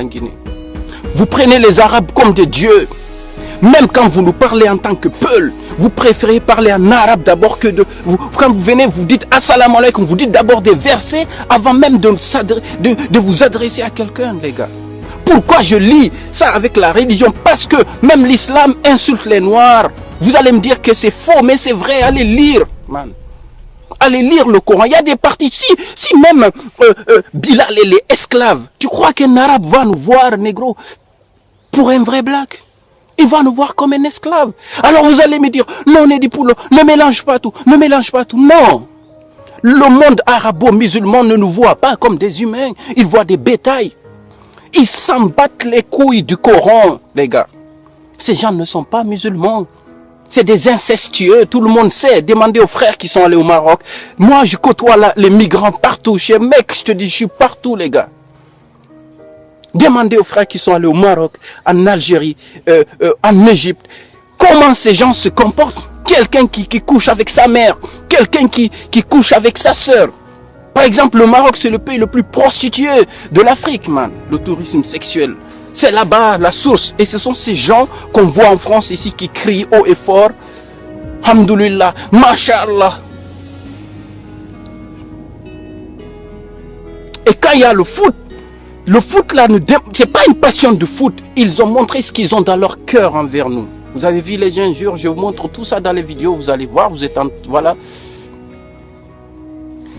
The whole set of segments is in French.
en Guinée. Vous prenez les Arabes comme des dieux. Même quand vous nous parlez en tant que Peul, vous préférez parler en arabe d'abord que de... quand vous venez, vous dites assalamu alaikum, vous dites d'abord des versets avant même de vous adresser à quelqu'un, les gars. Pourquoi je lis ça avec la religion? Parce que même l'islam insulte les Noirs. Vous allez me dire que c'est faux, mais c'est vrai, allez lire, man. Allez lire le Coran. Il y a des parties. Si même Bilal et les esclaves, tu crois qu'un arabe va nous voir, négro, pour un vrai black? Il va nous voir comme un esclave. Alors vous allez me dire, non, Nedi Poulo, ne mélange pas tout, ne mélange pas tout. Non. Le monde arabo-musulman ne nous voit pas comme des humains. Il voit des bétails. Ils s'en battent les couilles du Coran, les gars. Ces gens ne sont pas musulmans. C'est des incestueux, tout le monde sait. Demandez aux frères qui sont allés au Maroc. Moi, je côtoie les migrants partout. Chez mec, je te dis, je suis partout, les gars. Demandez aux frères qui sont allés au Maroc, en Algérie, en Égypte. Comment ces gens se comportent? Quelqu'un qui couche avec sa mère. Quelqu'un qui couche avec sa sœur. Par exemple, le Maroc, c'est le pays le plus prostitué de l'Afrique, man. Le tourisme sexuel. C'est là-bas la source. Et ce sont ces gens qu'on voit en France ici qui crient haut et fort. Hamdoulillah, Masha'Allah. Et quand il y a le foot là, c'est pas une passion de foot. Ils ont montré ce qu'ils ont dans leur cœur envers nous. Vous avez vu les injures, je vous montre tout ça dans les vidéos, vous allez voir, vous êtes voilà.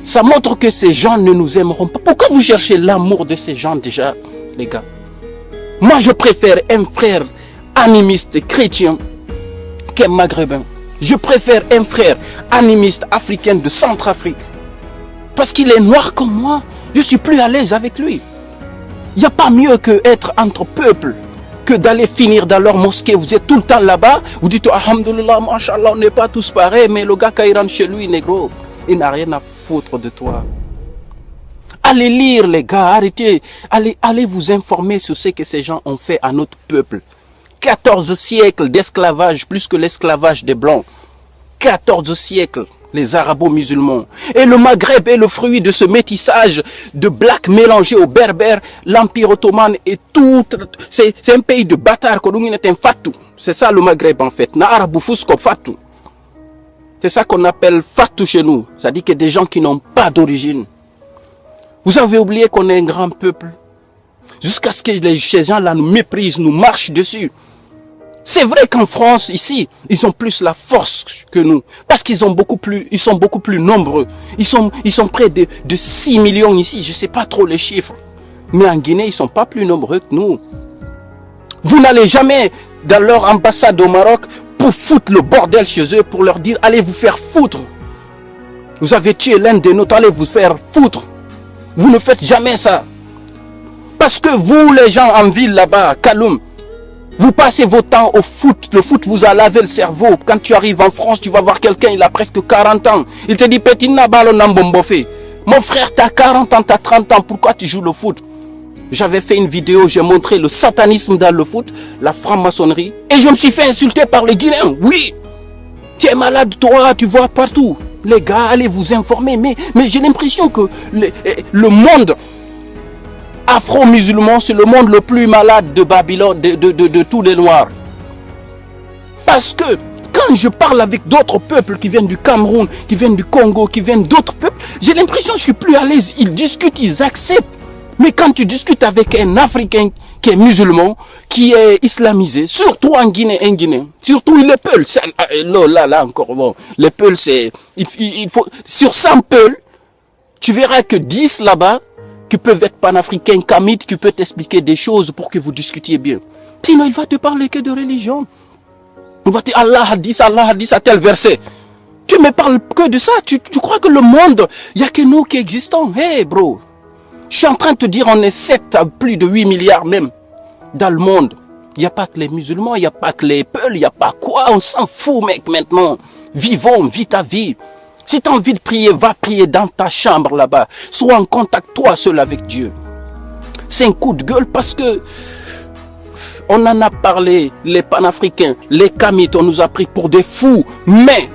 Ça montre que ces gens ne nous aimeront pas. Pourquoi vous cherchez l'amour de ces gens déjà, les gars? Moi, je préfère un frère animiste chrétien qu'un maghrébin. Je préfère un frère animiste africain de Centrafrique. Parce qu'il est noir comme moi. Je suis plus à l'aise avec lui. Il n'y a pas mieux qu'être entre peuples que d'aller finir dans leur mosquée. Vous êtes tout le temps là-bas. Vous dites, alhamdoulilah, mashallah, on n'est pas tous pareils. Mais le gars, quand il rentre chez lui, négro, il n'a rien à foutre de toi. Allez lire, les gars, arrêtez. Allez vous informer sur ce que ces gens ont fait à notre peuple. 14 siècles d'esclavage, plus que l'esclavage des Blancs. 14 siècles, les arabo-musulmans. Et le Maghreb est le fruit de ce métissage de blacks mélangés aux berbères. L'Empire ottoman est tout... C'est un pays de bâtards. C'est ça le Maghreb en fait. C'est ça qu'on appelle fatou chez nous. Ça dit que des gens qui n'ont pas d'origine. Vous avez oublié qu'on est un grand peuple. Jusqu'à ce que ces gens-là nous méprisent, nous marchent dessus. C'est vrai qu'en France, ici, ils ont plus la force que nous. Parce qu'ils sont beaucoup plus nombreux. Ils sont près de 6 millions ici. Je ne sais pas trop les chiffres. Mais en Guinée, ils ne sont pas plus nombreux que nous. Vous n'allez jamais dans leur ambassade au Maroc pour foutre le bordel chez eux, pour leur dire, allez vous faire foutre. Vous avez tué l'un des nôtres, allez vous faire foutre. Vous ne faites jamais ça. Parce que vous, les gens en ville là-bas, Kaloum, vous passez vos temps au foot. Le foot vous a lavé le cerveau. Quand tu arrives en France, tu vas voir quelqu'un, il a presque 40 ans. Il te dit, petit nabalo nambombofe. Mon frère, tu as 40 ans, tu as 30 ans, pourquoi tu joues le foot? J'avais fait une vidéo, j'ai montré le satanisme dans le foot, la franc-maçonnerie. Et je me suis fait insulter par les Guinéens. Oui, tu es malade, toi, tu vois partout. Les gars, allez vous informer. Mais j'ai l'impression que le monde afro-musulman, c'est le monde le plus malade de Babylone, de tous les Noirs. Parce que quand je parle avec d'autres peuples qui viennent du Cameroun, qui viennent du Congo, qui viennent d'autres peuples, j'ai l'impression que je suis plus à l'aise. Ils discutent, ils acceptent. Mais quand tu discutes avec un Africain qui est musulman, qui est islamisé, surtout en Guinée, surtout les Peuls, là encore, bon, les Peuls, c'est, il faut, sur 100 Peuls, tu verras que 10 là-bas, qui peuvent être panafricains, kamites, qui peuvent t'expliquer des choses pour que vous discutiez bien. Sinon, il va te parler que de religion. Il va te dire, Allah a dit à tel verset. Tu me parles que de ça, tu crois que le monde, il n'y a que nous qui existons. Hey, bro. Je suis en train de te dire, on est 7 à plus de 8 milliards même dans le monde. Il n'y a pas que les musulmans, il n'y a pas que les Peuls, il n'y a pas quoi. On s'en fout, mec, maintenant. Vivons, vis ta vie. Si tu as envie de prier, va prier dans ta chambre là-bas. Sois en contact, toi seul avec Dieu. C'est un coup de gueule parce que on en a parlé, les panafricains, les kamites, on nous a pris pour des fous. Mais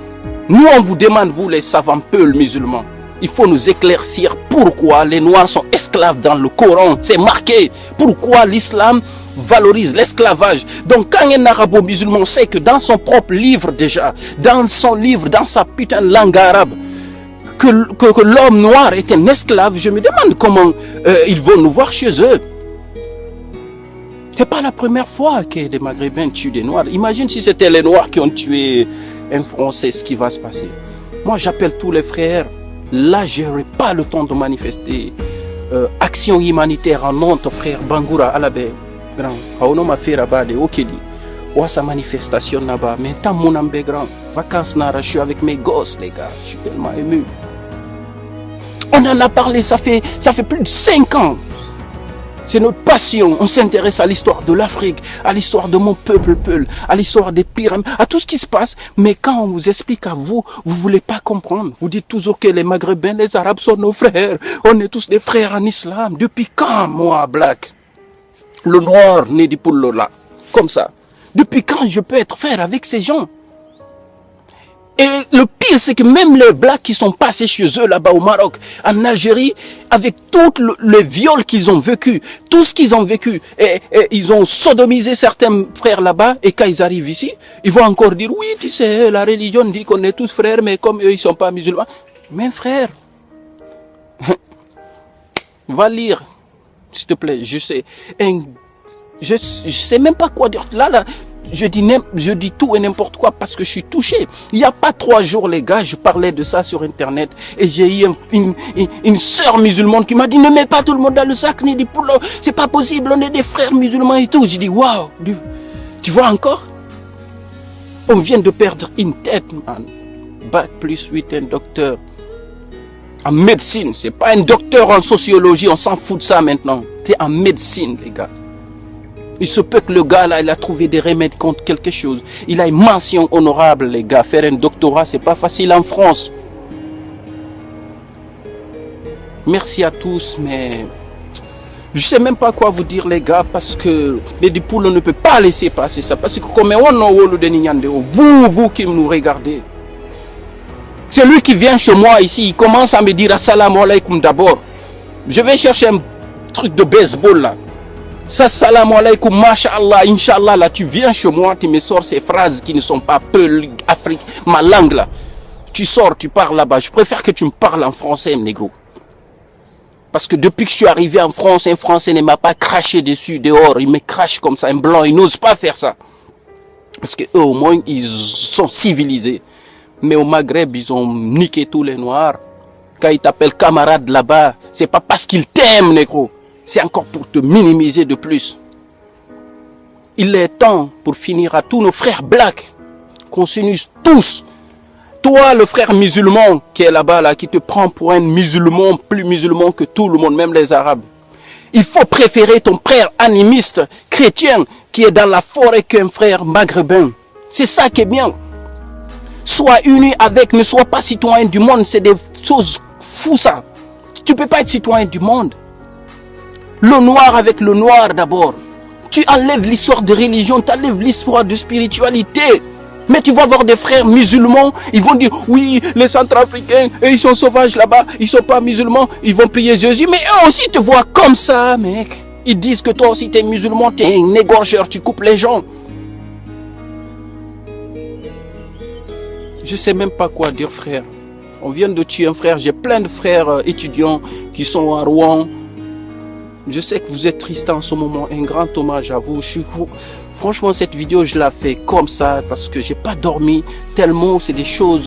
nous, on vous demande, vous les savants Peuls musulmans, Il faut nous éclaircir pourquoi les Noirs sont esclaves dans le Coran. C'est marqué. Pourquoi l'islam valorise l'esclavage. Donc quand un arabo-musulman sait que dans son propre livre déjà, dans son livre, dans sa putain de langue arabe, que l'homme noir est un esclave, je me demande comment ils vont nous voir chez eux. C'est pas la première fois que des Maghrébins tuent des Noirs. Imagine si c'était les Noirs qui ont tué un Français, ce qui va se passer. Moi, j'appelle tous les frères. Là, je n'aurai pas le temps de manifester. Action humanitaire en Nantes, frère Bangoura, Alabé, grand. Aono ma fait rabat de Okeli. Ou sa manifestation là-bas. Mais tant mon ambé grand. Vacances nara, je suis avec mes gosses, les gars. Je suis tellement ému. On en a parlé, ça fait plus de 5 ans. C'est notre passion. On s'intéresse à l'histoire de l'Afrique, à l'histoire de mon peuple, à l'histoire des pyramides, à tout ce qui se passe. Mais quand on vous explique à vous, vous voulez pas comprendre. Vous dites toujours que les Maghrébins, les Arabes sont nos frères. On est tous des frères en islam. Depuis quand, moi, Black, le noir né du poulo là, comme ça? Depuis quand je peux être frère avec ces gens? Et le pire, c'est que même les Blacks qui sont passés chez eux là-bas au Maroc, en Algérie, avec tout le viol qu'ils ont vécu, tout ce qu'ils ont vécu, et ils ont sodomisé certains frères là-bas, et quand ils arrivent ici, ils vont encore dire, oui, tu sais, la religion dit qu'on est tous frères, mais comme eux, ils sont pas musulmans. Mais frère, va lire, s'il te plaît, je sais même pas quoi dire. Là, je dis tout et n'importe quoi parce que je suis touché. Il n'y a pas 3 jours, les gars, je parlais de ça sur Internet et j'ai eu une sœur musulmane qui m'a dit ne mets pas tout le monde dans le sac, ni dit c'est pas possible, on est des frères musulmans et tout. J'ai dit waouh, tu vois encore? On vient de perdre une tête, man. Bac plus 8, un docteur en médecine. C'est pas un docteur en sociologie, on s'en fout de ça maintenant. T'es en médecine, les gars. Il se peut que le gars là, il a trouvé des remèdes contre quelque chose. Il a une mention honorable, les gars. Faire un doctorat, c'est pas facile en France. Merci à tous, mais je sais même pas quoi vous dire, les gars, parce que les dipoules ne peut pas laisser passer ça. Parce que comme on a vous qui nous regardez, c'est lui qui vient chez moi ici, il commence à me dire assalamu alaikum d'abord. Je vais chercher un truc de baseball là. Ça, salam alaikum, masha'Allah, inshallah, là, tu viens chez moi, tu me sors ces phrases qui ne sont pas peu Afrique, ma langue là. Tu sors, tu parles là-bas. Je préfère que tu me parles en français, négro. Parce que depuis que je suis arrivé en France, un Français ne m'a pas craché dessus, dehors. Il me crache comme ça, un blanc, il n'ose pas faire ça. Parce que eux, au moins, ils sont civilisés. Mais au Maghreb, ils ont niqué tous les Noirs. Quand ils t'appellent camarade là-bas, c'est pas parce qu'ils t'aiment, négro. C'est encore pour te minimiser de plus. Il est temps pour finir à tous nos frères blacks, qu'on s'unisse tous. Toi, le frère musulman qui est là-bas, là, qui te prend pour un musulman, plus musulman que tout le monde, même les Arabes. Il faut préférer ton frère animiste, chrétien, qui est dans la forêt qu'un frère maghrébin. C'est ça qui est bien. Sois uni avec, ne sois pas citoyen du monde, c'est des choses fous ça. Tu peux pas être citoyen du monde. Le noir avec le noir d'abord. Tu enlèves l'histoire de religion, tu enlèves l'histoire de spiritualité. Mais tu vas voir des frères musulmans, ils vont dire, oui, les Centrafricains, ils sont sauvages là-bas, ils sont pas musulmans, ils vont prier Jésus. Mais eux aussi te voient comme ça, mec. Ils disent que toi aussi tu es musulman, tu es un égorgeur, tu coupes les gens. Je sais même pas quoi dire, frère. On vient de tuer un frère, j'ai plein de frères étudiants qui sont à Rouen. Je sais que vous êtes triste en ce moment, un grand hommage à vous. Franchement, cette vidéo, je la fais comme ça parce que j'ai pas dormi tellement. C'est des choses